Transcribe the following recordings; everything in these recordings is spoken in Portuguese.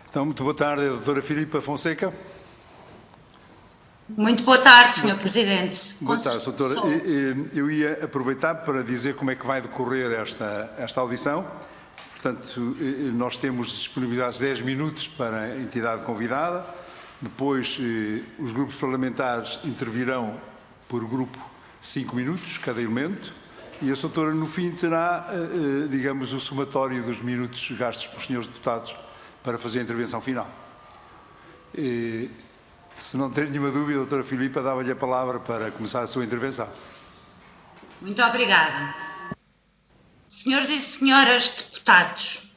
Então, muito boa tarde, doutora Filipa Fonseca. Muito boa tarde, Sr. Presidente. Boa tarde, doutora. Eu ia aproveitar para dizer como é que vai decorrer esta audição. Portanto, nós temos disponibilizados 10 minutos para a entidade convidada. Depois, os grupos parlamentares intervirão por grupo 5 minutos, cada elemento. E a doutora, no fim, terá, digamos, o somatório dos minutos gastos pelos senhores deputados para fazer a intervenção final. Se não tem nenhuma dúvida, doutora Filipa, dava-lhe a palavra para começar a sua intervenção. Muito obrigada. Senhores e senhoras deputados,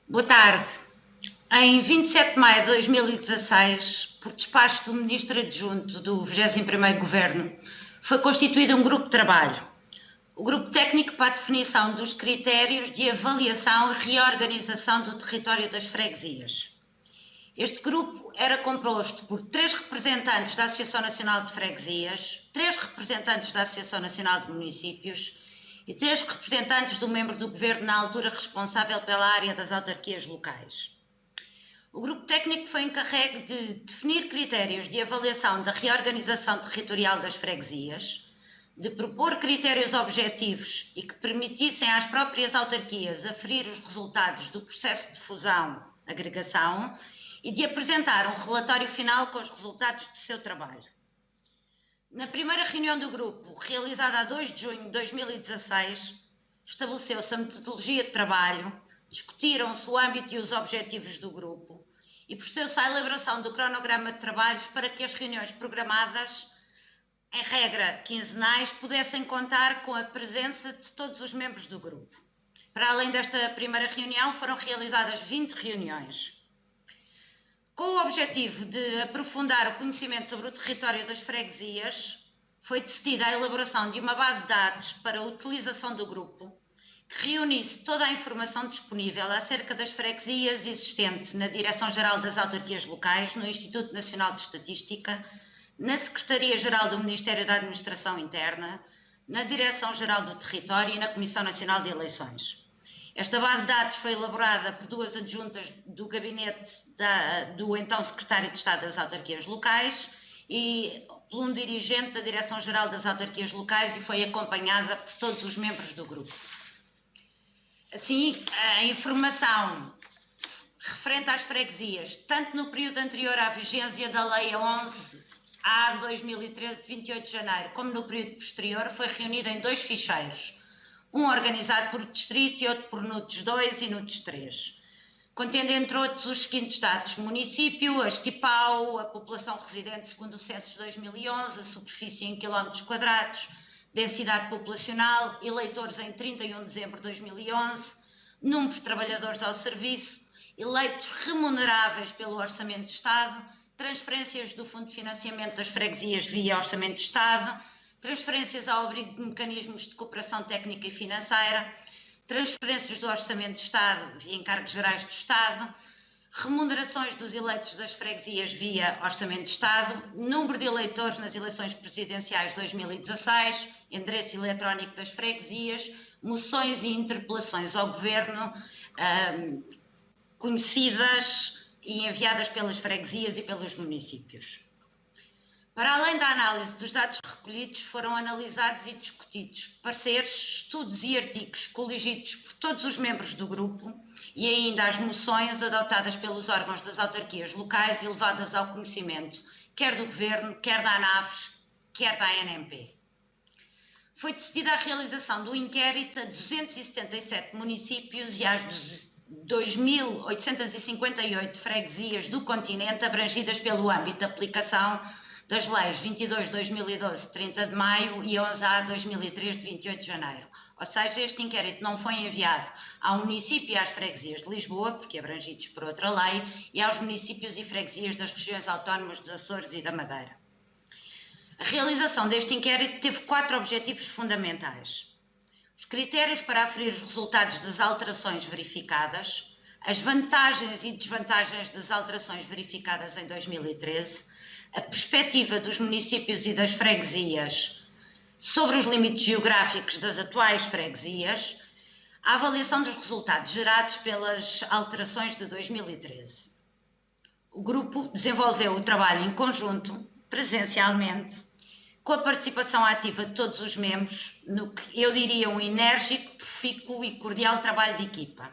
boa tarde. Em 27 de maio de 2016, por despacho do Ministro Adjunto do 21º Governo, foi constituído um grupo de trabalho, o Grupo Técnico para a definição dos critérios de avaliação e reorganização do território das freguesias. Este grupo era composto por 3 representantes da Associação Nacional de Freguesias, 3 representantes da Associação Nacional de Municípios e 3 representantes do membro do Governo na altura responsável pela área das autarquias locais. O grupo técnico foi encarregue de definir critérios de avaliação da reorganização territorial das freguesias, de propor critérios objetivos e que permitissem às próprias autarquias aferir os resultados do processo de fusão-agregação e de apresentar um relatório final com os resultados do seu trabalho. Na primeira reunião do grupo, realizada a 2 de junho de 2016, estabeleceu-se a metodologia de trabalho, discutiram-se o âmbito e os objetivos do grupo e procedeu-se à elaboração do cronograma de trabalhos para que as reuniões programadas, em regra quinzenais, pudessem contar com a presença de todos os membros do grupo. Para além desta primeira reunião, foram realizadas 20 reuniões. Com o objetivo de aprofundar o conhecimento sobre o território das freguesias, foi decidida a elaboração de uma base de dados para a utilização do grupo, que reunisse toda a informação disponível acerca das freguesias existentes na Direção-Geral das Autarquias Locais, no Instituto Nacional de Estatística, na Secretaria-Geral do Ministério da Administração Interna, na Direção-Geral do Território e na Comissão Nacional de Eleições. Esta base de dados foi elaborada por 2 adjuntas do gabinete do então Secretário de Estado das Autarquias Locais e por um dirigente da Direção-Geral das Autarquias Locais e foi acompanhada por todos os membros do grupo. Assim, a informação referente às freguesias, tanto no período anterior à vigência da Lei 11/A 2013 de 28 de janeiro, como no período posterior, foi reunida em 2 ficheiros, um organizado por distrito e outro por NUTS 2 e NUTS 3, contendo entre outros os seguintes dados: município, a estipau, a população residente segundo o censo de 2011, a superfície em quilómetros quadrados, densidade populacional, eleitores em 31 de dezembro de 2011, número de trabalhadores ao serviço, eleitos remuneráveis pelo Orçamento de Estado, transferências do Fundo de Financiamento das Freguesias via Orçamento de Estado, transferências ao abrigo de mecanismos de cooperação técnica e financeira, transferências do Orçamento de Estado via encargos gerais do Estado, remunerações dos eleitos das freguesias via Orçamento de Estado, número de eleitores nas eleições presidenciais de 2016, endereço eletrónico das freguesias, moções e interpelações ao Governo conhecidas e enviadas pelas freguesias e pelos municípios. Para além da análise dos dados recolhidos, foram analisados e discutidos pareceres, estudos e artigos coligidos por todos os membros do grupo e ainda as moções adotadas pelos órgãos das autarquias locais e levadas ao conhecimento, quer do Governo, quer da ANAVES, quer da ANMP. Foi decidida a realização do inquérito a 277 municípios e às 2.858 freguesias do continente abrangidas pelo âmbito de aplicação das leis 22 de 2012 de 30 de maio e 11/A de 2003 de 28 de janeiro. Ou seja, este inquérito não foi enviado ao município e às freguesias de Lisboa, porque abrangidos por outra lei, e aos municípios e freguesias das regiões autónomas dos Açores e da Madeira. A realização deste inquérito teve 4 objetivos fundamentais: os critérios para aferir os resultados das alterações verificadas, as vantagens e desvantagens das alterações verificadas em 2013, a perspectiva dos municípios e das freguesias sobre os limites geográficos das atuais freguesias, a avaliação dos resultados gerados pelas alterações de 2013. O grupo desenvolveu o trabalho em conjunto, presencialmente, com a participação ativa de todos os membros, no que eu diria um enérgico, profícuo e cordial trabalho de equipa,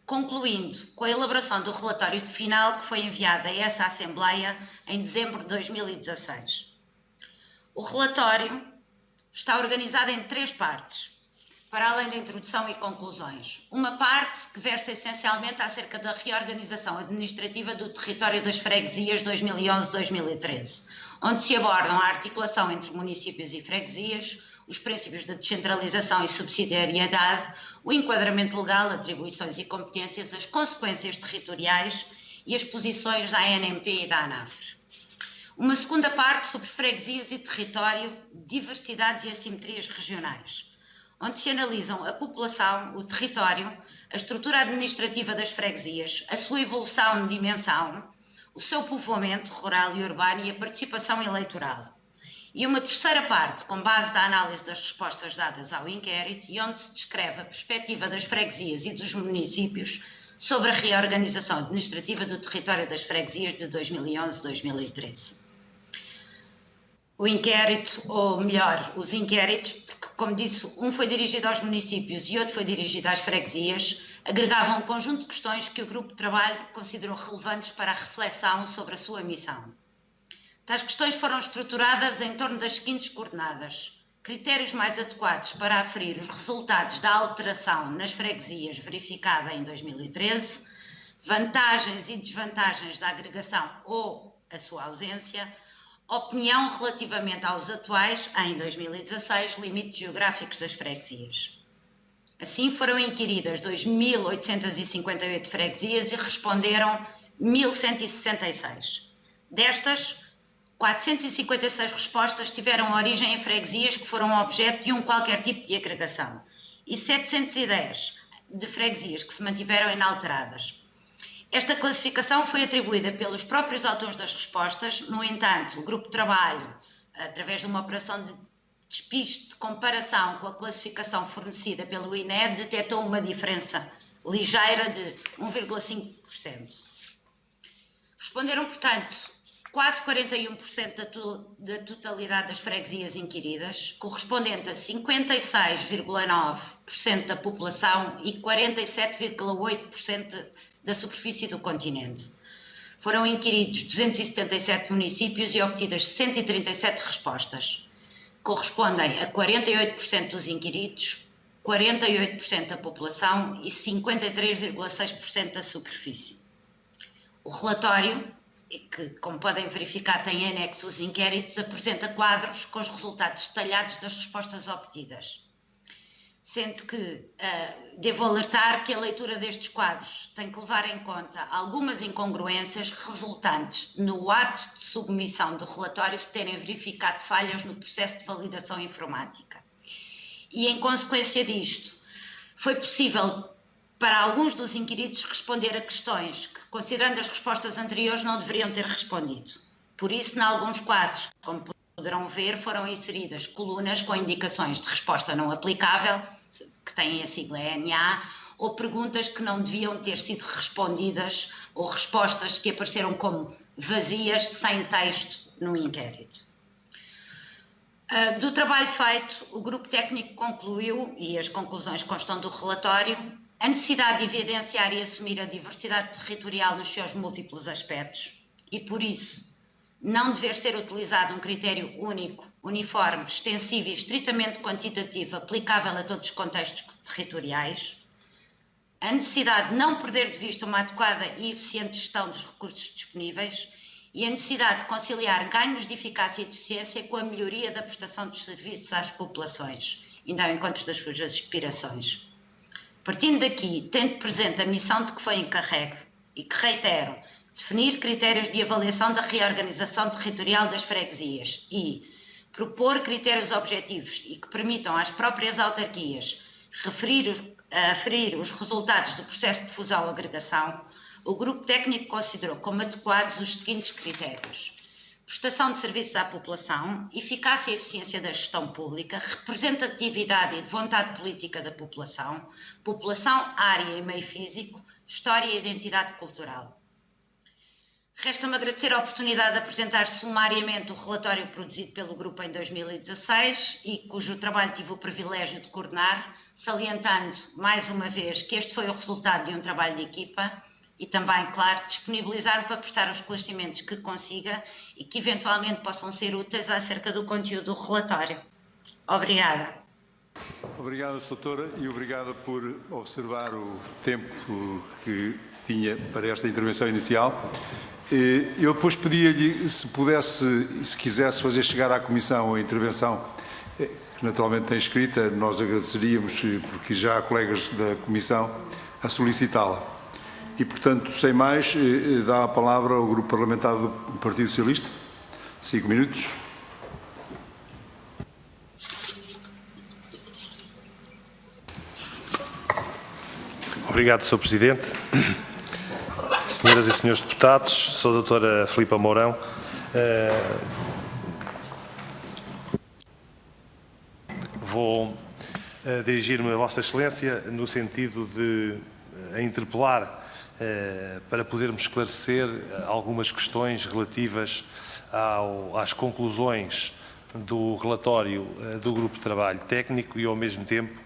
concluindo com a elaboração do relatório final que foi enviado a essa Assembleia em dezembro de 2016. O relatório está organizado em 3 partes, para além da introdução e conclusões. Uma parte que versa essencialmente acerca da reorganização administrativa do território das freguesias 2011-2013, onde se abordam a articulação entre municípios e freguesias, os princípios da descentralização e subsidiariedade, o enquadramento legal, atribuições e competências, as consequências territoriais e as posições da ANMP e da ANAFRE. Uma segunda parte sobre freguesias e território, diversidades e assimetrias regionais, onde se analisam a população, o território, a estrutura administrativa das freguesias, a sua evolução de dimensão, o seu povoamento rural e urbano e a participação eleitoral. E uma terceira parte, com base da análise das respostas dadas ao inquérito e onde se descreve a perspectiva das freguesias e dos municípios sobre a reorganização administrativa do território das freguesias de 2011-2013. O inquérito, ou melhor, os inquéritos, porque, como disse, um foi dirigido aos municípios e outro foi dirigido às freguesias, agregavam um conjunto de questões que o grupo de trabalho considerou relevantes para a reflexão sobre a sua missão. Tais questões foram estruturadas em torno das seguintes coordenadas: critérios mais adequados para aferir os resultados da alteração nas freguesias verificada em 2013, vantagens e desvantagens da agregação ou a sua ausência, opinião relativamente aos atuais, em 2016, limites geográficos das freguesias. Assim, foram inquiridas 2.858 freguesias e responderam 1.166. Destas, 456 respostas tiveram origem em freguesias que foram objeto de qualquer tipo de agregação e 710 de freguesias que se mantiveram inalteradas. Esta classificação foi atribuída pelos próprios autores das respostas. No entanto, o grupo de trabalho, através de uma operação de despiste de comparação com a classificação fornecida pelo INE, detectou uma diferença ligeira de 1,5%. Responderam, portanto, quase 41% da totalidade das freguesias inquiridas, correspondente a 56,9% da população e 47,8% da superfície do continente. Foram inquiridos 277 municípios e obtidas 137 respostas. Correspondem a 48% dos inquiridos, 48% da população e 53,6% da superfície. O relatório, que, como podem verificar, tem em anexo os inquéritos, apresenta quadros com os resultados detalhados das respostas obtidas. Sendo que devo alertar que a leitura destes quadros tem que levar em conta algumas incongruências resultantes no ato de submissão do relatório se terem verificado falhas no processo de validação informática. E, em consequência disto, foi possível para alguns dos inquiridos responder a questões que, considerando as respostas anteriores, não deveriam ter respondido. Por isso, em alguns quadros, como poderão ver, foram inseridas colunas com indicações de resposta não aplicável, que têm a sigla ENA, ou perguntas que não deviam ter sido respondidas, ou respostas que apareceram como vazias, sem texto, no inquérito. Do trabalho feito, o grupo técnico concluiu, e as conclusões constam do relatório, a necessidade de evidenciar e assumir a diversidade territorial nos seus múltiplos aspectos e, por isso, não dever ser utilizado um critério único, uniforme, extensivo e estritamente quantitativo aplicável a todos os contextos territoriais, a necessidade de não perder de vista uma adequada e eficiente gestão dos recursos disponíveis e a necessidade de conciliar ganhos de eficácia e eficiência com a melhoria da prestação dos serviços às populações, indo ao encontro das suas aspirações. Partindo daqui, tendo presente a missão de que foi encarregue e que reitero, definir critérios de avaliação da reorganização territorial das freguesias e propor critérios objetivos e que permitam às próprias autarquias aferir os resultados do processo de fusão-agregação, o grupo técnico considerou como adequados os seguintes critérios: prestação de serviços à população, eficácia e eficiência da gestão pública, representatividade e vontade política da população, população, área e meio físico, história e identidade cultural. Resta-me agradecer a oportunidade de apresentar sumariamente o relatório produzido pelo grupo em 2016 e cujo trabalho tive o privilégio de coordenar, salientando mais uma vez que este foi o resultado de um trabalho de equipa e também, claro, disponibilizar-me para prestar os esclarecimentos que consiga e que eventualmente possam ser úteis acerca do conteúdo do relatório. Obrigada. Obrigado, Doutora, e obrigado por observar o tempo que tinha para esta intervenção inicial. Eu depois pedia-lhe, se pudesse e se quisesse fazer chegar à Comissão a intervenção, que naturalmente tem escrita, nós agradeceríamos, porque já há colegas da Comissão a solicitá-la. E, portanto, sem mais, dá a palavra ao Grupo Parlamentar do Partido Socialista. 5 minutos. Obrigado, Sr. Presidente. Senhoras e senhores deputados, sou a doutora Filipa Mourão. Vou dirigir-me a Vossa Excelência no sentido de a interpelar para podermos esclarecer algumas questões relativas às conclusões do relatório do Grupo de Trabalho Técnico e, ao mesmo tempo,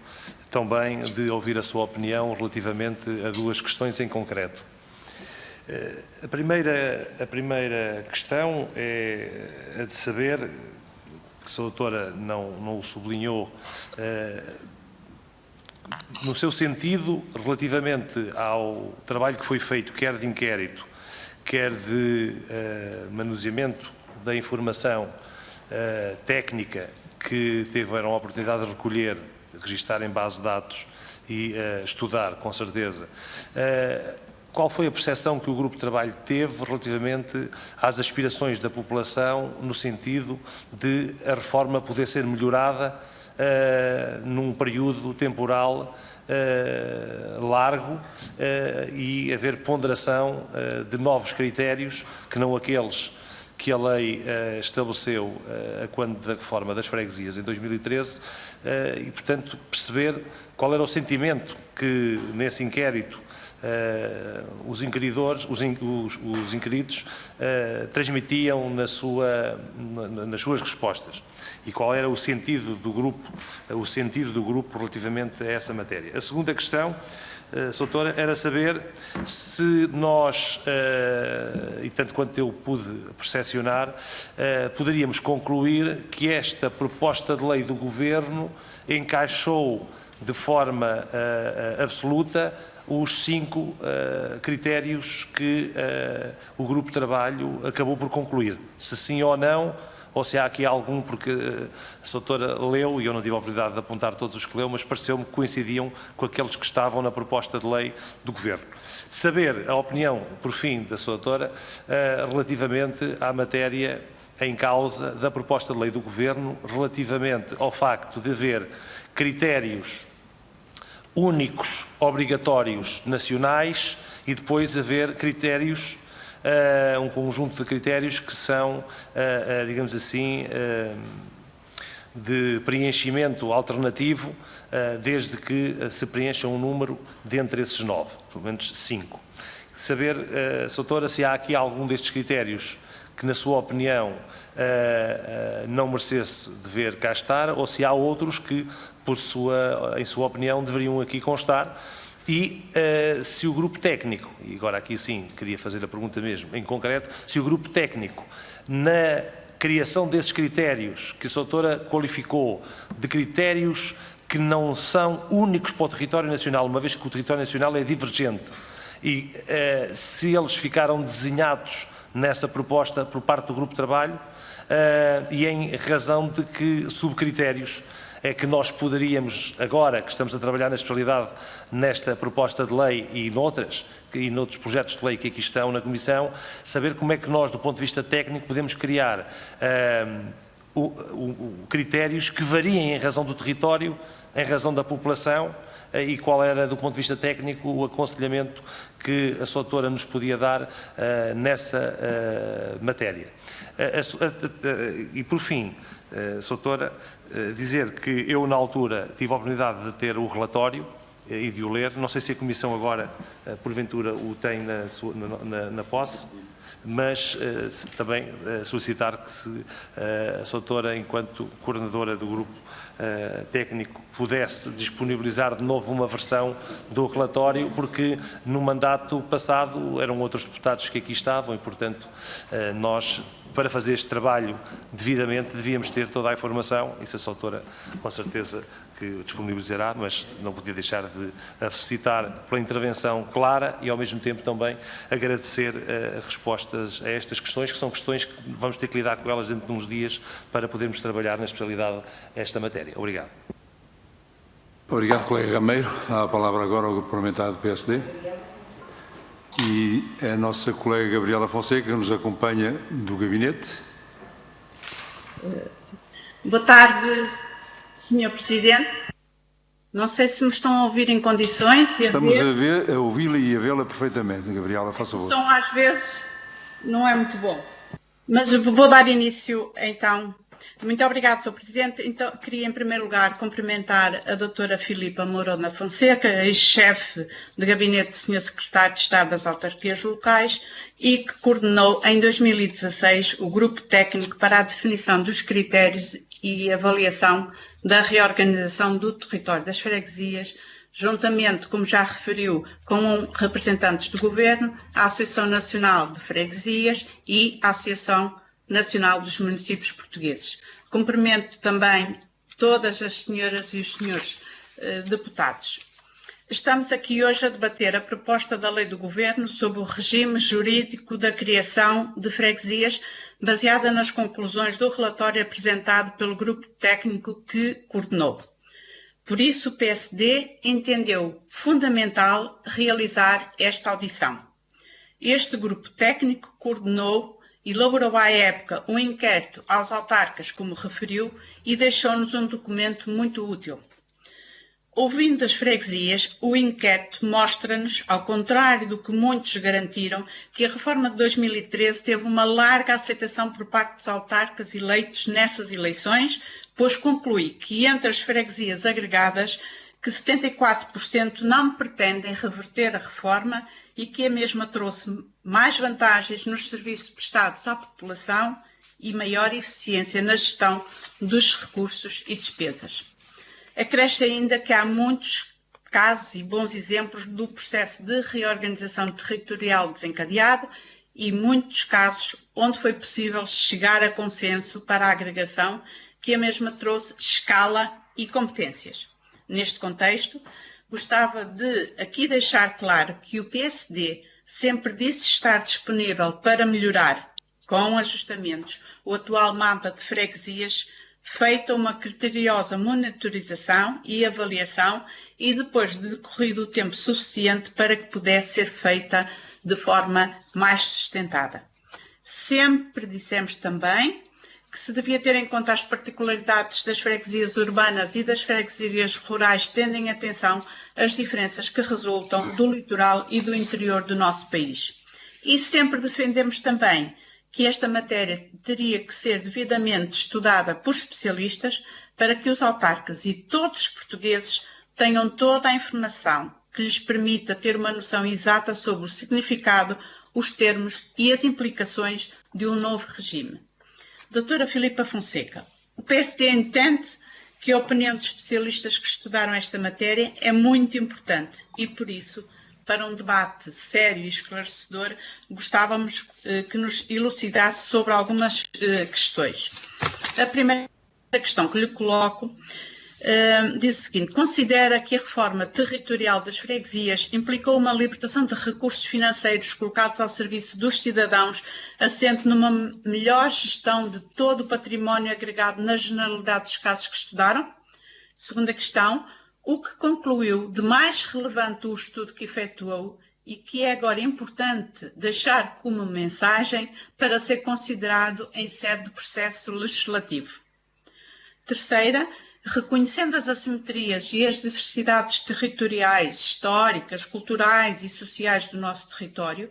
também de ouvir a sua opinião relativamente a duas questões em concreto. A primeira questão é a de saber, que a Sra. Doutora não o sublinhou, no seu sentido, relativamente ao trabalho que foi feito, quer de inquérito, quer de manuseamento da informação técnica que tiveram a oportunidade de recolher, registar em base de dados e estudar, com certeza, qual foi a percepção que o Grupo de Trabalho teve relativamente às aspirações da população no sentido de a reforma poder ser melhorada num período temporal largo e haver ponderação de novos critérios que não aqueles que a lei estabeleceu quando da reforma das freguesias em 2013 e, portanto, perceber qual era o sentimento que nesse inquérito os inquiridores, os inquiridos transmitiam nas suas respostas e qual era o sentido do grupo relativamente a essa matéria. A segunda questão, Sra. Doutora, era saber se nós, e tanto quanto eu pude percepcionar, poderíamos concluir que esta proposta de lei do Governo encaixou de forma absoluta os 5 critérios que o Grupo de Trabalho acabou por concluir. Se sim ou não, ou se há aqui algum, porque a Sra. Doutora leu, e eu não tive a oportunidade de apontar todos os que leu, mas pareceu-me que coincidiam com aqueles que estavam na proposta de lei do Governo. Saber a opinião, por fim, da Sra. Doutora, relativamente à matéria em causa da proposta de lei do Governo, relativamente ao facto de haver critérios únicos, obrigatórios, nacionais e depois haver critérios, um conjunto de critérios que são, digamos assim, de preenchimento alternativo, desde que se preencha um número dentre esses 9, pelo menos 5. Saber, Sra. Doutora, se há aqui algum destes critérios que, na sua opinião, não merecesse dever cá estar, ou se há outros que, em sua opinião, deveriam aqui constar, e se o grupo técnico, e agora aqui sim queria fazer a pergunta mesmo, em concreto, se o grupo técnico, na criação desses critérios que a Sra. Doutora qualificou de critérios que não são únicos para o território nacional, uma vez que o território nacional é divergente, e se eles ficaram desenhados nessa proposta por parte do grupo de trabalho, e em razão de que subcritérios é que nós poderíamos, agora que estamos a trabalhar na especialidade nesta proposta de lei e noutros projetos de lei que aqui estão na Comissão, saber como é que nós, do ponto de vista técnico, podemos criar critérios que variem em razão do território, em razão da população, e qual era, do ponto de vista técnico, o aconselhamento que a Sra. Doutora nos podia dar nessa matéria. E, por fim, Sra. Doutora, dizer que eu, na altura, tive a oportunidade de ter o relatório e de o ler. Não sei se a Comissão agora, porventura, o tem na posse. mas também solicitar que a Sra. Doutora, enquanto coordenadora do grupo técnico, pudesse disponibilizar de novo uma versão do relatório, porque no mandato passado eram outros deputados que aqui estavam e, portanto, nós, para fazer este trabalho devidamente, devíamos ter toda a informação, e a Sra. Doutora, com certeza, que disponibilizará, mas não podia deixar de a felicitar pela intervenção clara e, ao mesmo tempo, também agradecer respostas a estas questões, que são questões que vamos ter que lidar com elas dentro de uns dias para podermos trabalhar na especialidade esta matéria. Obrigado. Obrigado, colega Gameiro. Dá a palavra agora ao Grupo Parlamentar do PSD. E a nossa colega Gabriela Fonseca, que nos acompanha do gabinete. Boa tarde, Sr. Presidente. Não sei se me estão a ouvir em condições. Estamos a ouvi-la e a vê-la perfeitamente. Gabriela, faça favor. O som às vezes não é muito bom. Mas vou dar início, então. Muito obrigada, Sr. Presidente. Então, queria, em primeiro lugar, cumprimentar a doutora Filipa Mourona Fonseca, ex-chefe de gabinete do Sr. Secretário de Estado das Autarquias Locais e que coordenou, em 2016, o Grupo Técnico para a definição dos critérios e avaliação da reorganização do território das freguesias, juntamente, como já referiu, com representantes do Governo, a Associação Nacional de Freguesias e a Associação Nacional dos Municípios Portugueses. Cumprimento também todas as senhoras e os senhores deputados. Estamos aqui hoje a debater a proposta da Lei do Governo sobre o regime jurídico da criação de freguesias, baseada nas conclusões do relatório apresentado pelo grupo técnico que coordenou. Por isso, o PSD entendeu fundamental realizar esta audição. Este grupo técnico coordenou, elaborou à época um inquérito aos autarcas, como referiu, e deixou-nos um documento muito útil. Ouvindo as freguesias, o inquérito mostra-nos, ao contrário do que muitos garantiram, que a reforma de 2013 teve uma larga aceitação por parte dos autarcas eleitos nessas eleições, pois conclui que entre as freguesias agregadas, que 74% não pretendem reverter a reforma e que a mesma trouxe mais vantagens nos serviços prestados à população e maior eficiência na gestão dos recursos e despesas. Acresce ainda que há muitos casos e bons exemplos do processo de reorganização territorial desencadeado e muitos casos onde foi possível chegar a consenso para a agregação, que a mesma trouxe escala e competências. Neste contexto, gostava de aqui deixar claro que o PSD sempre disse estar disponível para melhorar, com ajustamentos, o atual mapa de freguesias, feita uma criteriosa monitorização e avaliação e depois de decorrido o tempo suficiente para que pudesse ser feita de forma mais sustentada. Sempre dissemos também que se devia ter em conta as particularidades das freguesias urbanas e das freguesias rurais, tendo em atenção as diferenças que resultam do litoral e do interior do nosso país. E sempre defendemos também que esta matéria teria que ser devidamente estudada por especialistas para que os autarcas e todos os portugueses tenham toda a informação que lhes permita ter uma noção exata sobre o significado, os termos e as implicações de um novo regime. Doutora Filipa Fonseca, o PSD entende que a opinião dos especialistas que estudaram esta matéria é muito importante e, por isso, para um debate sério e esclarecedor, gostávamos que nos elucidasse sobre algumas questões. A primeira questão que lhe coloco diz o seguinte: considera que a reforma territorial das freguesias implicou uma libertação de recursos financeiros colocados ao serviço dos cidadãos, assente numa melhor gestão de todo o património agregado na generalidade dos casos que estudaram? Segunda questão: o que concluiu de mais relevante o estudo que efetuou e que é agora importante deixar como mensagem para ser considerado em sede de processo legislativo? Terceira, reconhecendo as assimetrias e as diversidades territoriais, históricas, culturais e sociais do nosso território,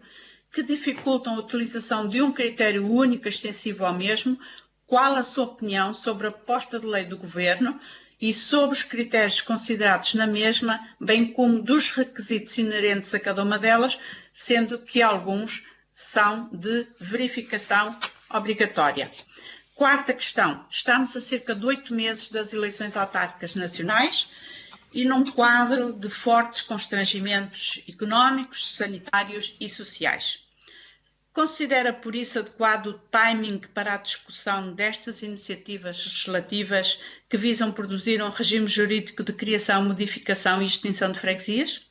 que dificultam a utilização de um critério único extensivo ao mesmo, qual a sua opinião sobre a proposta de lei do Governo e sobre os critérios considerados na mesma, bem como dos requisitos inerentes a cada uma delas, sendo que alguns são de verificação obrigatória. Quarta questão, estamos a cerca de 8 meses das eleições autárquicas nacionais e num quadro de fortes constrangimentos económicos, sanitários e sociais. Considera, por isso, adequado o timing para a discussão destas iniciativas legislativas que visam produzir um regime jurídico de criação, modificação e extinção de freguesias?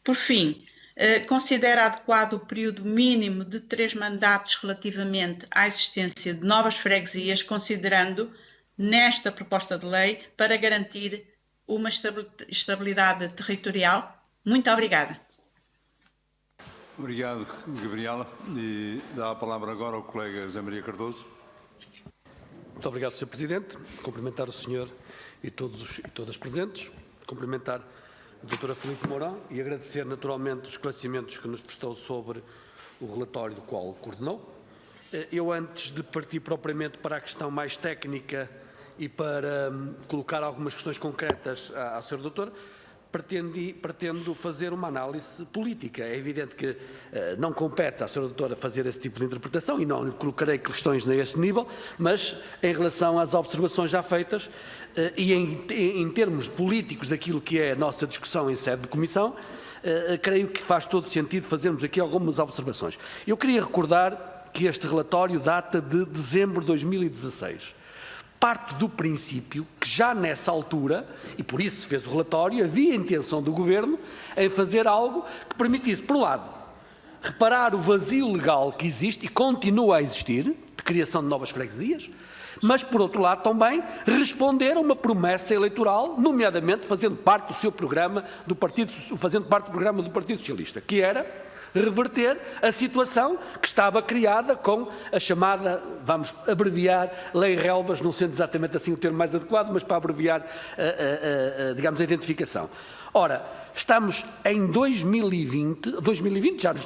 Por fim, considera adequado o período mínimo de 3 mandatos relativamente à existência de novas freguesias, considerando, nesta proposta de lei, para garantir uma estabilidade territorial? Muito obrigada. Obrigado, Gabriela. E dá a palavra agora ao colega José Maria Cardoso. Muito obrigado, Sr. Presidente. Cumprimentar o senhor e todos e todas presentes. Cumprimentar a doutora Filipe Mourão e agradecer naturalmente os esclarecimentos que nos prestou sobre o relatório do qual coordenou. Eu, antes de partir propriamente para a questão mais técnica e para colocar algumas questões concretas à Sra. Doutora, pretendo fazer uma análise política. É evidente que não compete à Sra. Doutora fazer esse tipo de interpretação e não lhe colocarei questões neste nível, mas em relação às observações já feitas e em termos políticos daquilo que é a nossa discussão em sede de comissão, creio que faz todo sentido fazermos aqui algumas observações. Eu queria recordar que este relatório data de dezembro de 2016. Parte do princípio que já nessa altura, e por isso se fez o relatório, havia intenção do Governo em fazer algo que permitisse, por um lado, reparar o vazio legal que existe e continua a existir, de criação de novas freguesias, mas, por outro lado, também responder a uma promessa eleitoral, nomeadamente fazendo parte do seu programa do Partido Socialista, que era reverter a situação que estava criada com a chamada, vamos abreviar, Lei Relvas, não sendo exatamente assim o termo mais adequado, mas para abreviar, digamos, a identificação. Ora, estamos em 2020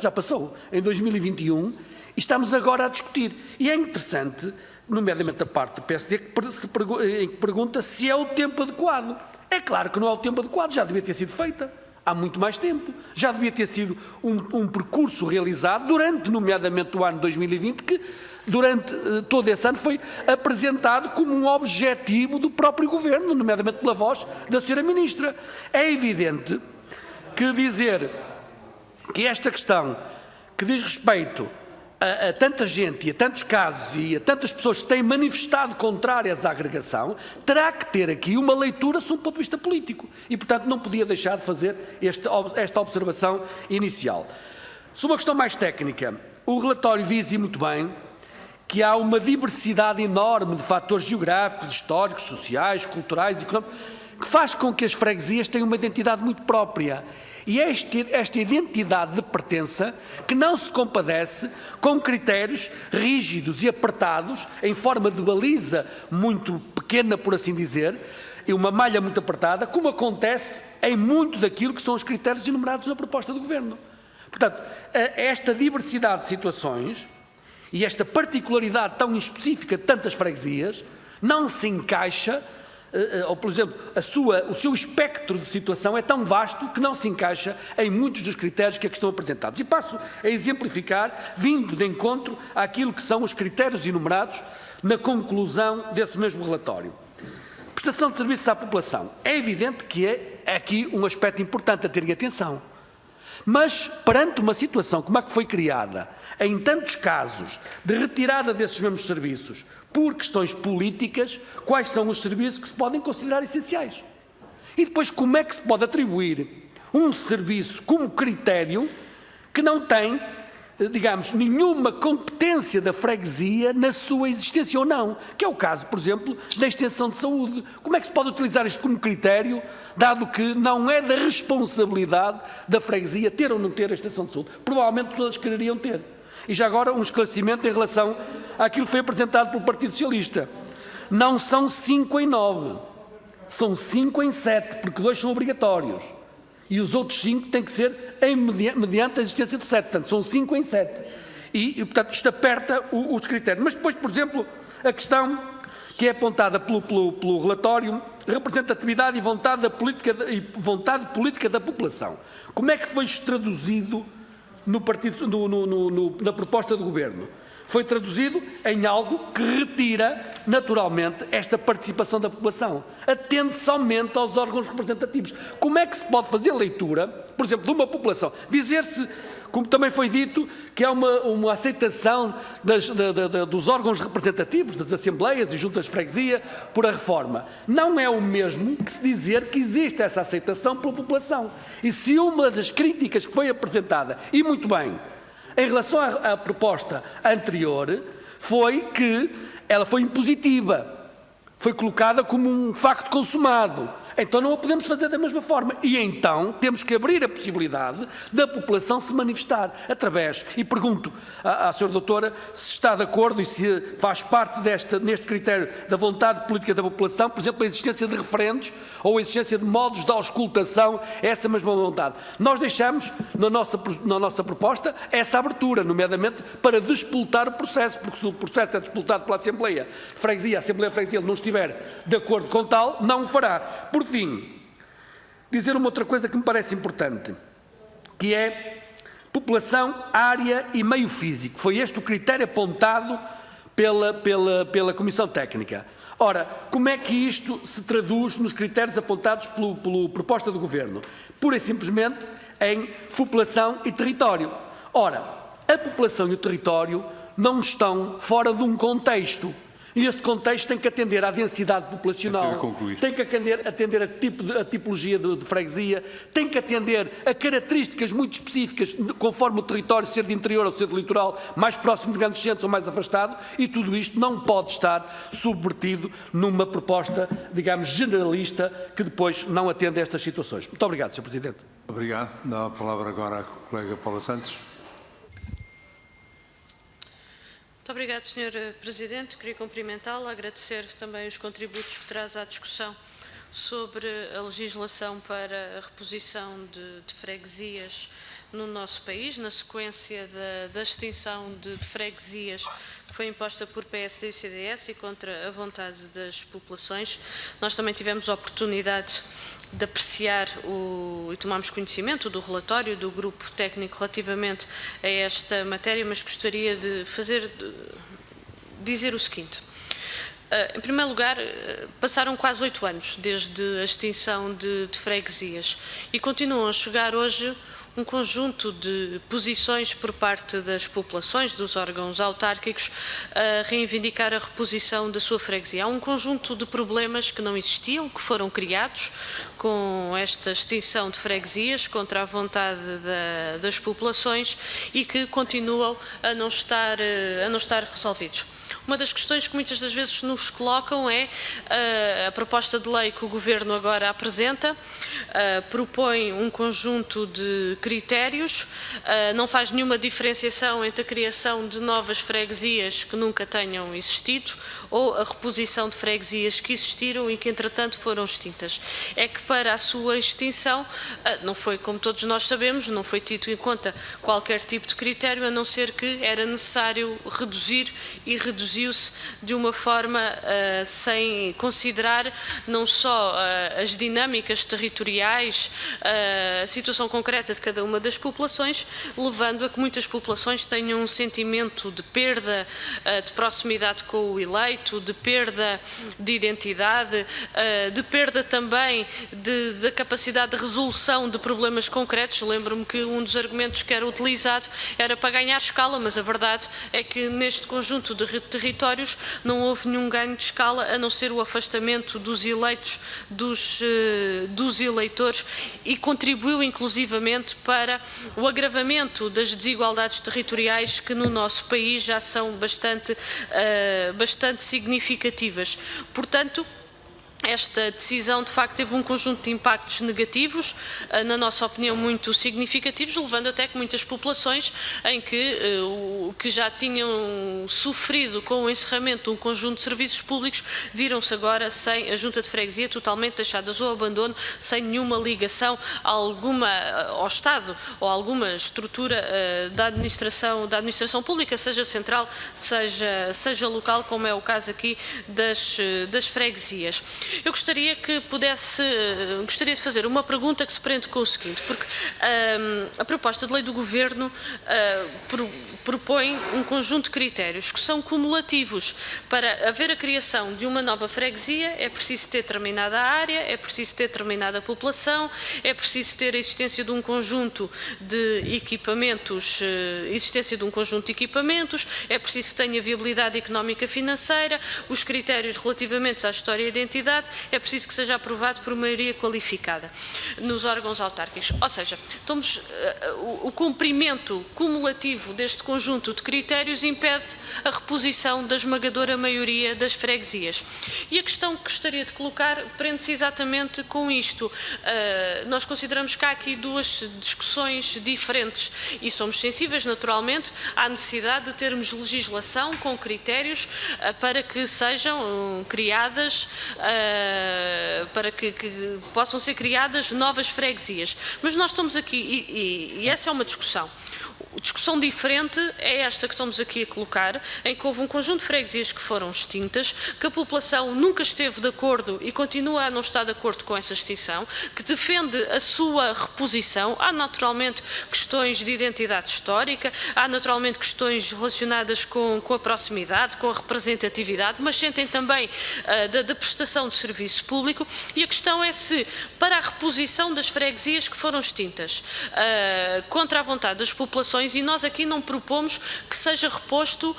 já passou, em 2021, e estamos agora a discutir. E é interessante, nomeadamente da parte do PSD, que pergunta se é o tempo adequado. É claro que não é o tempo adequado, já devia ter sido feita há muito mais tempo. Já devia ter sido um percurso realizado durante, nomeadamente, o ano 2020, que durante todo esse ano foi apresentado como um objetivo do próprio Governo, nomeadamente pela voz da Sra. Ministra. É evidente que dizer que esta questão que diz respeito a tanta gente e a tantos casos e a tantas pessoas que têm manifestado contrárias à agregação, terá que ter aqui uma leitura sob o ponto de vista político e, portanto, não podia deixar de fazer esta observação inicial. Sobre uma questão mais técnica, o relatório diz, e muito bem, que há uma diversidade enorme de fatores geográficos, históricos, sociais, culturais, económicos, que faz com que as freguesias tenham uma identidade muito própria. E é esta identidade de pertença que não se compadece com critérios rígidos e apertados, em forma de baliza muito pequena, por assim dizer, e uma malha muito apertada, como acontece em muito daquilo que são os critérios enumerados na proposta do Governo. Portanto, esta diversidade de situações e esta particularidade tão específica de tantas freguesias não se encaixa, ou, por exemplo, o seu espectro de situação é tão vasto que não se encaixa em muitos dos critérios que aqui estão apresentados. E passo a exemplificar, vindo de encontro àquilo que são os critérios enumerados na conclusão desse mesmo relatório. Prestação de serviços à população. É evidente que é aqui um aspecto importante a terem atenção. Mas, perante uma situação como a que foi criada, em tantos casos de retirada desses mesmos serviços, por questões políticas, quais são os serviços que se podem considerar essenciais? E depois, como é que se pode atribuir um serviço como critério que não tem, digamos, nenhuma competência da freguesia na sua existência ou não? Que é o caso, por exemplo, da extensão de saúde. Como é que se pode utilizar isto como critério, dado que não é da responsabilidade da freguesia ter ou não ter a extensão de saúde? Provavelmente todas quereriam ter. E já agora um esclarecimento em relação àquilo que foi apresentado pelo Partido Socialista. Não são 5 em 9, são 5 em 7, porque 2 são obrigatórios. E os outros 5 têm que ser mediante a existência de 7, portanto são 5 em 7. E portanto, isto aperta os critérios. Mas depois, por exemplo, a questão que é apontada pelo relatório, representatividade e vontade política da população. Como é que foi traduzido na proposta do Governo. Foi traduzido em algo que retira, naturalmente, esta participação da população. Atende somente aos órgãos representativos. Como é que se pode fazer leitura, por exemplo, de uma população? Dizer-se, como também foi dito, que há uma aceitação dos órgãos representativos, das assembleias e juntas de freguesia, por a reforma. Não é o mesmo que se dizer que existe essa aceitação pela população. E se uma das críticas que foi apresentada, e muito bem, em relação à proposta anterior, foi que ela foi impositiva, foi colocada como um facto consumado. Então não a podemos fazer da mesma forma. E então temos que abrir a possibilidade da população se manifestar através. E pergunto à Sra. Doutora se está de acordo e se faz parte neste critério da vontade política da população, por exemplo, a existência de referendos ou a existência de modos de auscultação, essa mesma vontade. Nós deixamos na nossa proposta essa abertura, nomeadamente para despoltar o processo, porque se o processo é despoltado pela Assembleia de Freguesia, a Assembleia de Freguesia não estiver de acordo com tal, não o fará. Por fim, dizer uma outra coisa que me parece importante, que é população, área e meio físico. Foi este o critério apontado pela Comissão Técnica. Ora, como é que isto se traduz nos critérios apontados pela proposta do Governo? Pura e simplesmente em população e território. Ora, a população e o território não estão fora de um contexto. E esse contexto tem que atender à densidade populacional, tem que atender a tipologia de freguesia, tem que atender a características muito específicas, conforme o território ser de interior ou ser de litoral, mais próximo de grandes centros ou mais afastado, e tudo isto não pode estar subvertido numa proposta, digamos, generalista, que depois não atende a estas situações. Muito obrigado, Sr. Presidente. Obrigado. Dá a palavra agora à colega Paula Santos. Muito obrigado, Sr. Presidente. Queria cumprimentá-lo, agradecer também os contributos que traz à discussão sobre a legislação para a reposição de freguesias no nosso país, na sequência da extinção de freguesias que foi imposta por PSD e CDS e contra a vontade das populações. Nós também tivemos a oportunidade de apreciar e tomámos conhecimento do relatório do grupo técnico relativamente a esta matéria, mas gostaria de dizer o seguinte. Em primeiro lugar, passaram quase 8 anos desde a extinção de freguesias e continuam a chegar hoje um conjunto de posições por parte das populações, dos órgãos autárquicos, a reivindicar a reposição da sua freguesia. Há um conjunto de problemas que não existiam, que foram criados com esta extinção de freguesias contra a vontade das populações e que continuam a não estar resolvidos. Uma das questões que muitas das vezes nos colocam é a proposta de lei que o Governo agora apresenta, propõe um conjunto de critérios, não faz nenhuma diferenciação entre a criação de novas freguesias que nunca tenham existido ou a reposição de freguesias que existiram e que entretanto foram extintas. É que para a sua extinção não foi, como todos nós sabemos, não foi tido em conta qualquer tipo de critério, a não ser que era necessário reduzir e reduziu-se de uma forma sem considerar não só as dinâmicas territoriais, a situação concreta de cada uma das populações, levando a que muitas populações tenham um sentimento de perda de proximidade com o eleito, de perda de identidade, de perda também da capacidade de resolução de problemas concretos. Lembro-me que um dos argumentos que era utilizado era para ganhar escala, mas a verdade é que neste conjunto de territórios não houve nenhum ganho de escala, a não ser o afastamento dos eleitos dos eleitores e contribuiu inclusivamente para o agravamento das desigualdades territoriais que no nosso país já são bastante significativas. Portanto, esta decisão, de facto, teve um conjunto de impactos negativos, na nossa opinião, muito significativos, levando até que muitas populações que já tinham sofrido com o encerramento de um conjunto de serviços públicos, viram-se agora sem a junta de freguesia, totalmente deixadas ao abandono, sem nenhuma ligação ao Estado ou a alguma estrutura da administração pública, seja central, seja local, como é o caso aqui das freguesias. Eu gostaria de fazer uma pergunta que se prende com o seguinte, porque a proposta de lei do Governo propõe um conjunto de critérios que são cumulativos. Para haver a criação de uma nova freguesia é preciso ter determinada área, é preciso ter determinada população, é preciso ter a existência de um conjunto de equipamentos, é preciso que tenha viabilidade económica financeira, os critérios relativamente à história e identidade, é preciso que seja aprovado por maioria qualificada nos órgãos autárquicos. Ou seja, o cumprimento cumulativo deste conjunto de critérios impede a reposição da esmagadora maioria das freguesias. E a questão que gostaria de colocar prende-se exatamente com isto. Nós consideramos que há aqui duas discussões diferentes e somos sensíveis, naturalmente, à necessidade de termos legislação com critérios para que sejam criadas, para que possam ser criadas novas freguesias. Mas nós estamos aqui, e essa é uma discussão. Discussão diferente é esta que estamos aqui a colocar, em que houve um conjunto de freguesias que foram extintas, que a população nunca esteve de acordo e continua a não estar de acordo com essa extinção, que defende a sua reposição. Há naturalmente questões de identidade histórica, há naturalmente questões relacionadas com a proximidade, com a representatividade, mas sentem também da prestação de serviço público, e a questão é se, para a reposição das freguesias que foram extintas, contra a vontade das populações, e nós aqui não propomos que seja reposto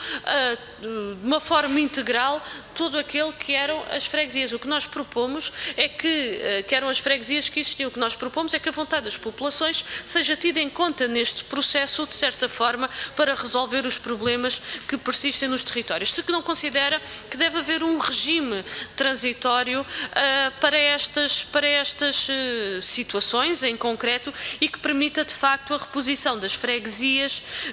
de uma forma integral todo aquele que eram as freguesias. O que nós propomos é que eram as freguesias que existiam. O que nós propomos é que a vontade das populações seja tida em conta neste processo, de certa forma, para resolver os problemas que persistem nos territórios. Se que não considera que deve haver um regime transitório para estas situações em concreto e que permita, de facto, a reposição das freguesias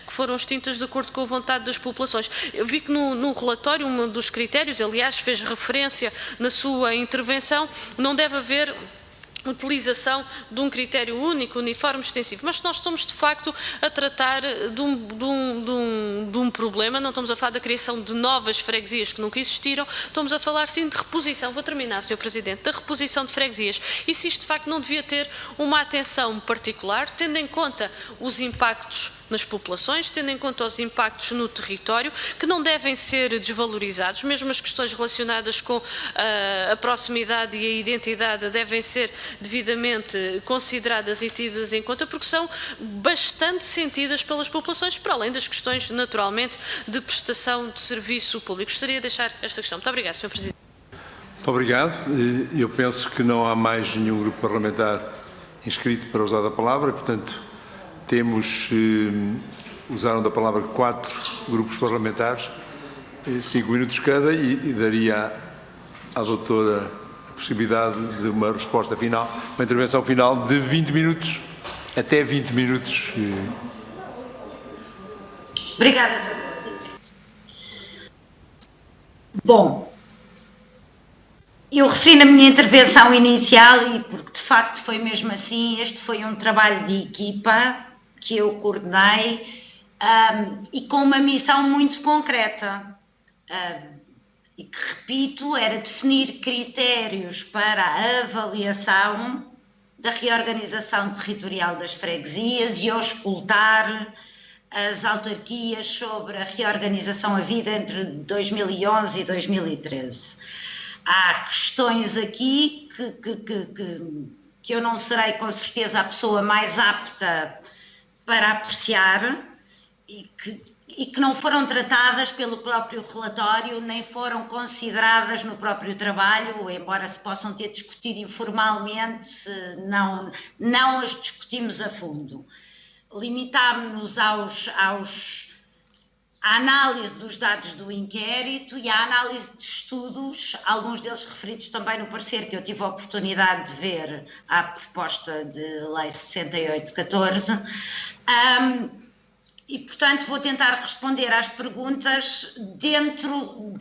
que foram extintas de acordo com a vontade das populações. Eu vi que no relatório, um dos critérios, aliás, fez referência na sua intervenção, não deve haver utilização de um critério único, uniforme, extensivo, mas nós estamos de facto a tratar de um problema, não estamos a falar da criação de novas freguesias que nunca existiram, estamos a falar sim de reposição. Vou terminar, Sr. Presidente, da reposição de freguesias, e se isto de facto não devia ter uma atenção particular, tendo em conta os impactos nas populações, tendo em conta os impactos no território, que não devem ser desvalorizados, mesmo as questões relacionadas com a proximidade e a identidade devem ser devidamente consideradas e tidas em conta, porque são bastante sentidas pelas populações, para além das questões, naturalmente, de prestação de serviço público. Gostaria de deixar esta questão. Muito obrigada, Sr. Presidente. Muito obrigado. Eu penso que não há mais nenhum grupo parlamentar inscrito para usar a palavra, portanto, usaram da palavra 4 grupos parlamentares, 5 minutos cada, e daria à doutora a possibilidade de uma resposta final, uma intervenção final de 20 minutos, até 20 minutos. Obrigada, Sr. Presidente. Bom, eu referi na minha intervenção inicial, e porque de facto foi mesmo assim, este foi um trabalho de equipa que eu coordenei e com uma missão muito concreta e que, repito, era definir critérios para a avaliação da reorganização territorial das freguesias e auscultar as autarquias sobre a reorganização havida entre 2011 e 2013. Há questões aqui que eu não serei com certeza a pessoa mais apta para apreciar e que não foram tratadas pelo próprio relatório, nem foram consideradas no próprio trabalho, embora se possam ter discutido informalmente, não as discutimos a fundo. Limitámos-nos à análise dos dados do inquérito e à análise de estudos, alguns deles referidos também no parecer que eu tive a oportunidade de ver à proposta de lei 6814, e portanto vou tentar responder às perguntas dentro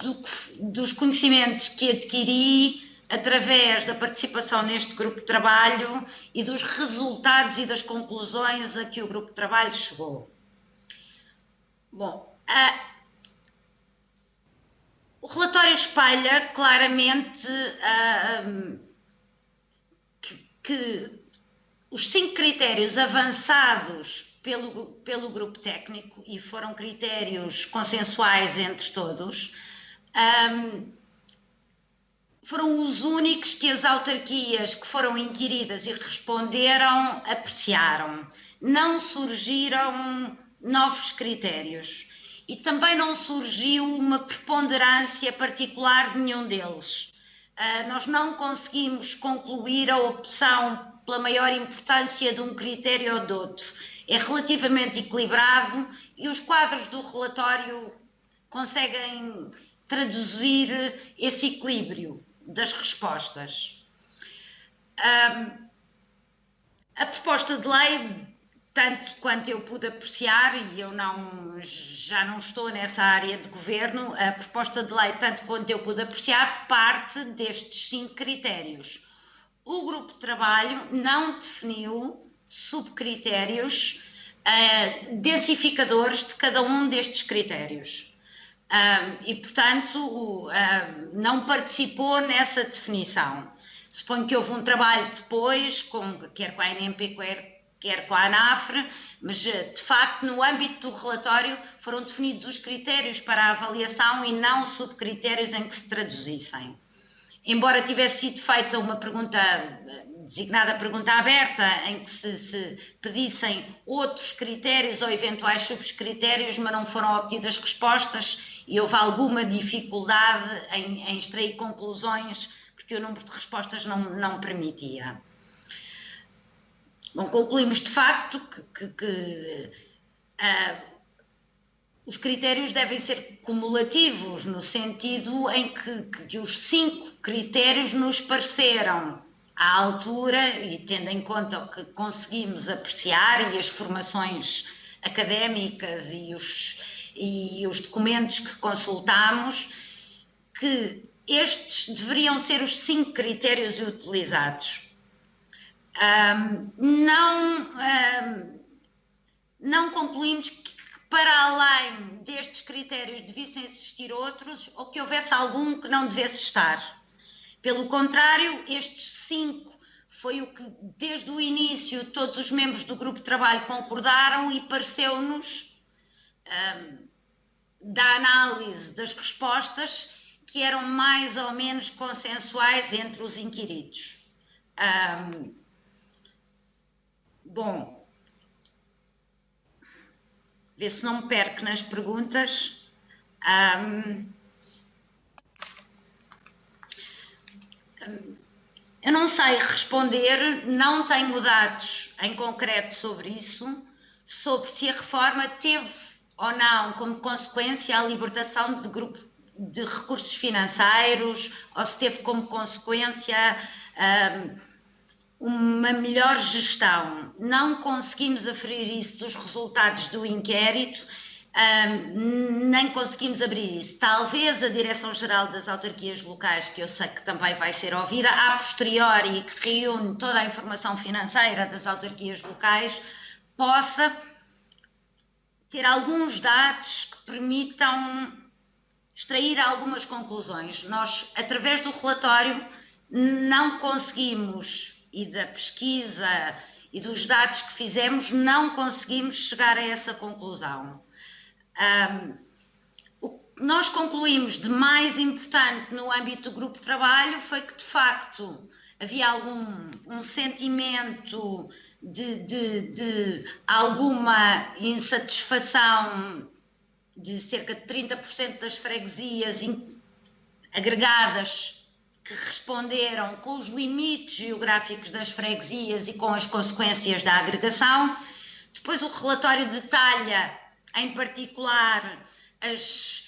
dos conhecimentos que adquiri através da participação neste grupo de trabalho e dos resultados e das conclusões a que o grupo de trabalho chegou. Bom, O relatório espelha claramente que os 5 critérios avançados pelo grupo técnico, e foram critérios consensuais entre todos, foram os únicos que as autarquias que foram inquiridas e responderam apreciaram. Não surgiram novos critérios e também não surgiu uma preponderância particular de nenhum deles. Nós não conseguimos concluir a opção pela maior importância de um critério ou de outro. É relativamente equilibrado e os quadros do relatório conseguem traduzir esse equilíbrio das respostas. A proposta de lei, tanto quanto eu pude apreciar, e eu já não estou nessa área de governo, a proposta de lei, tanto quanto eu pude apreciar, parte destes 5 critérios. O grupo de trabalho não definiu subcritérios densificadores de cada um destes critérios. E, portanto, não participou nessa definição. Suponho que houve um trabalho depois, quer com a ANP, quer com a ANAFRE, mas, de facto, no âmbito do relatório foram definidos os critérios para a avaliação e não subcritérios em que se traduzissem. Embora tivesse sido feita uma pergunta, designada pergunta aberta, em que se pedissem outros critérios ou eventuais subcritérios, mas não foram obtidas respostas e houve alguma dificuldade em extrair conclusões, porque o número de respostas não permitia. Bom, concluímos de facto que os critérios devem ser cumulativos, no sentido em que os 5 critérios nos pareceram à altura, e tendo em conta o que conseguimos apreciar e as formações académicas e os documentos que consultamos, que estes deveriam ser os 5 critérios utilizados. Não concluímos que para além destes critérios devessem existir outros ou que houvesse algum que não devesse estar. Pelo contrário, estes 5 foi o que desde o início todos os membros do grupo de trabalho concordaram e pareceu-nos, da análise das respostas, que eram mais ou menos consensuais entre os inquiridos. Bom, vê se não me perco nas perguntas. Eu não sei responder, não tenho dados em concreto sobre isso, sobre se a reforma teve ou não como consequência a libertação de grupo de recursos financeiros, ou se teve como consequência uma melhor gestão. Não conseguimos aferir isso dos resultados do inquérito, nem conseguimos abrir isso. Talvez a Direção-Geral das Autarquias Locais, que eu sei que também vai ser ouvida, a posteriori, que reúne toda a informação financeira das autarquias locais, possa ter alguns dados que permitam extrair algumas conclusões. Nós, através do relatório, não conseguimos, e da pesquisa e dos dados que fizemos, não conseguimos chegar a essa conclusão. O que nós concluímos de mais importante no âmbito do grupo de trabalho foi que, de facto, havia um sentimento de alguma insatisfação de cerca de 30% das freguesias agregadas que responderam com os limites geográficos das freguesias e com as consequências da agregação. Depois o relatório detalha, em particular, as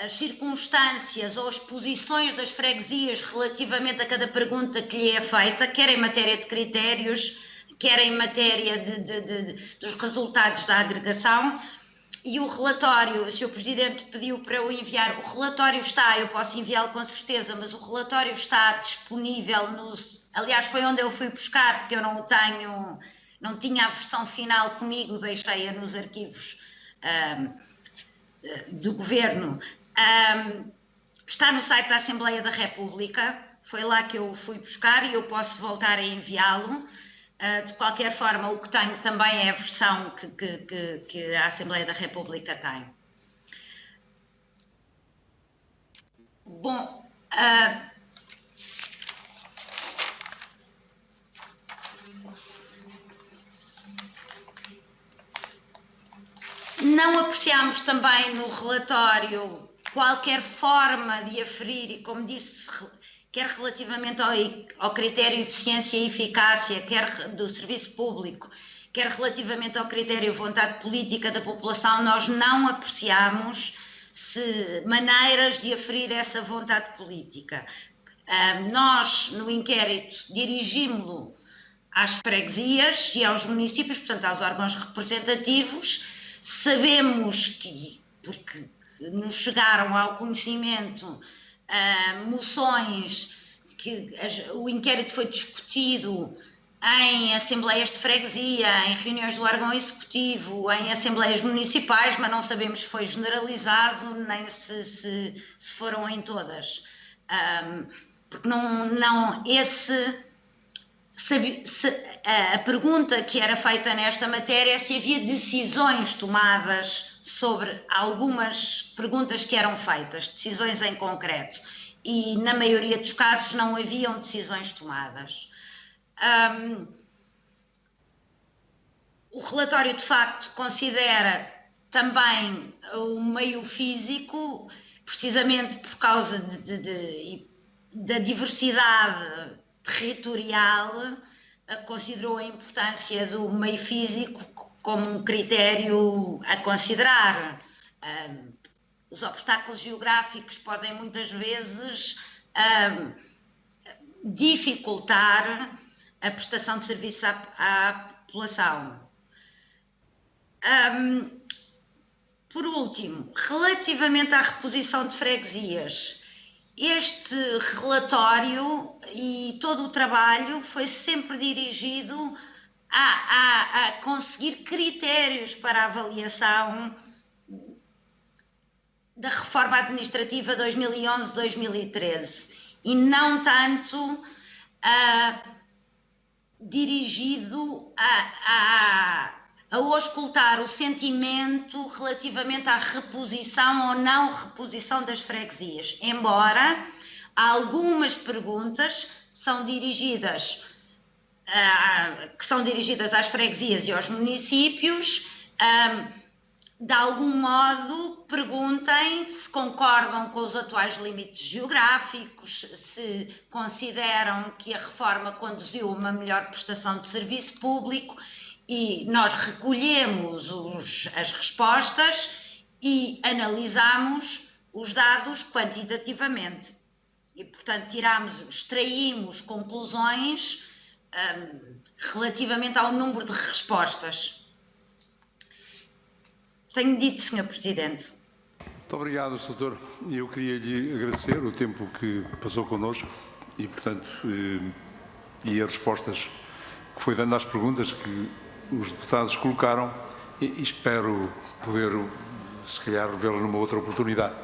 circunstâncias ou as posições das freguesias relativamente a cada pergunta que lhe é feita, quer em matéria de critérios, quer em matéria dos resultados da agregação. E o relatório, o Sr. Presidente pediu para eu enviar, o relatório está, eu posso enviá-lo com certeza, mas o relatório está disponível aliás foi onde eu fui buscar, porque eu não tinha a versão final comigo, deixei-a nos arquivos do Governo, Está no site da Assembleia da República, foi lá que eu fui buscar e eu posso voltar a enviá-lo. De qualquer forma, o que tenho também é a versão que a Assembleia da República tem. Bom, não apreciamos também no relatório qualquer forma de aferir, e como disse, quer relativamente ao critério de eficiência e eficácia, quer do serviço público, quer relativamente ao critério de vontade política da população, nós não apreciamos maneiras de aferir essa vontade política. Nós, no inquérito, dirigimos-lo às freguesias e aos municípios, portanto, aos órgãos representativos. Sabemos que, porque nos chegaram ao conhecimento moções, que o inquérito foi discutido em assembleias de freguesia, em reuniões do órgão executivo, em assembleias municipais, mas não sabemos se foi generalizado, nem se foram em todas. Porque a pergunta que era feita nesta matéria é se havia decisões tomadas sobre algumas perguntas que eram feitas, decisões em concreto, e na maioria dos casos não haviam decisões tomadas. O relatório, de facto, considera também o meio físico, precisamente por causa da diversidade territorial, considerou a importância do meio físico como um critério a considerar. Os obstáculos geográficos podem muitas vezes dificultar a prestação de serviço à população. Por último, relativamente à reposição de freguesias, este relatório e todo o trabalho foi sempre dirigido a conseguir critérios para a avaliação da reforma administrativa 2011-2013 e não tanto dirigido a auscultar o sentimento relativamente à reposição ou não reposição das freguesias, embora algumas perguntas que são dirigidas às freguesias e aos municípios, de algum modo perguntem se concordam com os atuais limites geográficos, se consideram que a reforma conduziu a uma melhor prestação de serviço público, e nós recolhemos as respostas e analisamos os dados quantitativamente. E, portanto, extraímos conclusões relativamente ao número de respostas. Tenho dito, Sr. Presidente. Muito obrigado, Sr. Doutor. Eu queria lhe agradecer o tempo que passou connosco e, portanto, e as respostas que foi dando às perguntas que os deputados colocaram, e espero poder, se calhar, vê-la numa outra oportunidade.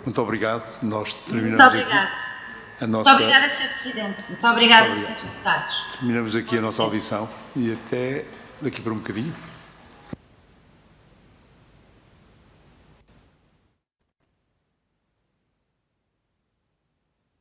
Muito obrigado. Nós terminamos Muito obrigado. Aqui a nossa... Muito obrigada, Sr. Presidente. Muito obrigada, Srs. Deputados. Terminamos aqui a nossa audição e até daqui para um bocadinho.